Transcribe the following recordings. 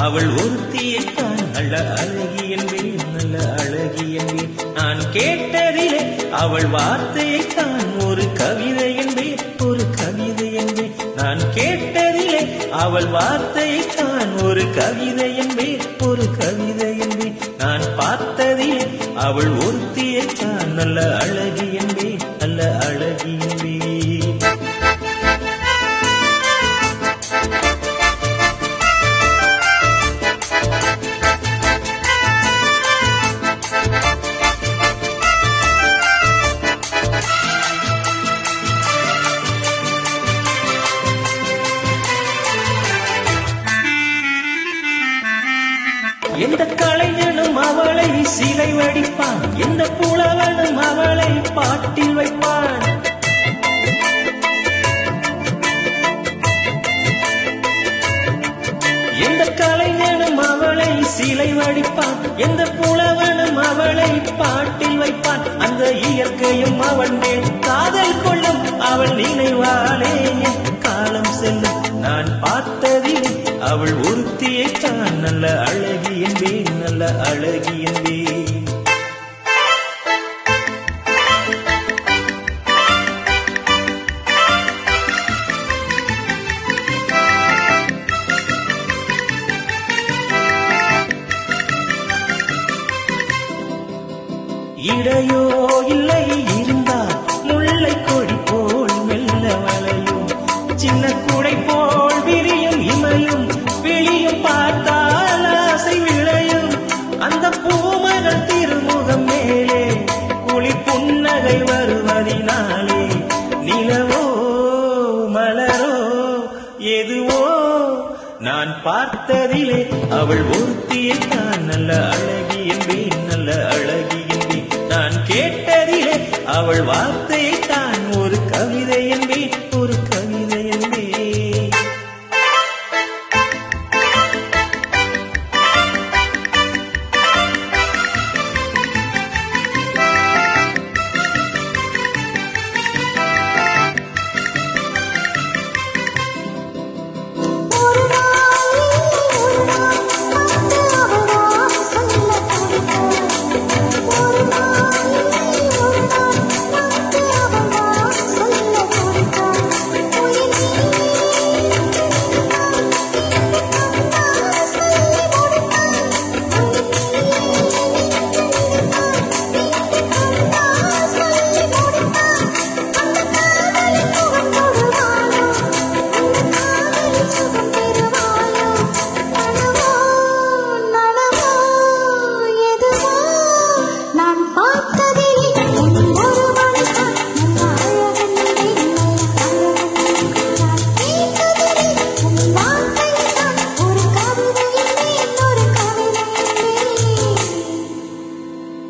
அவள் ஒருத்தியைத்தான் நல்ல அழகி என்பேன், நல்ல அழகி என்பேன். நான் கேட்டதிலே அவள் வார்த்தையைத்தான் ஒரு கவிதை என்பேன், ஒரு கவிதை என்பேன். நான் கேட்டதிலே அவள் வார்த்தையைத்தான் ஒரு கவிதை என்பேன், ஒரு கவிதை என்பேன். நான் பார்த்ததிலே அவள் ஒருத்தியைத்தான் நல்ல அழகி என்பேன், நல்ல அழகி என்பேன். எந்த கலைஞனும் அவளை சிலை வடிப்பான், எந்த புலவனும் அவளை பாட்டில் வைப்பான். எந்த கலைஞனும் அவளை சிலை வடிப்பான், எந்த புலவனும் அவளை பாட்டில் வைப்பான். அந்த இயற்கையும் அவள் மேல் காதல் கொள்ளும், அவள் நினைவாலே காலம் செல்லும். நான் பார்த்ததில் அவள் ஒருத்தியைத்தான் நல்ல அழகி என்பேன், நல்ல அழகி என்பேன். இடையோ இல்லை இருந்தால் முல்லை கொடி போல் மெல்ல வளையும், சின்ன கூடை போல் விரியும் இமையும் விழியும் பார்த்தால் ஆசை விளையும். அந்த பூமகள் திருமுகம் மேலே குளி புன்னகை வருவதினாலே நிலவோ மலரோ எதுவோ நான் பார்த்ததிலே அவள் ஒருத்தியைத்தான் நல்ல அழகி என்பேன், நல்ல அழகி என்பேன். நான் கேட்டதிலே அவள் வார்த்தையைத்தான் ஒரு கவிதை என்பேன், ஒரு கவிதை என்பேன்.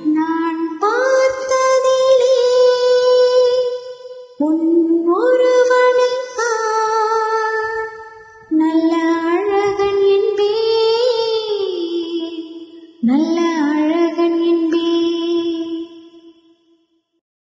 நான் பார்த்ததிலே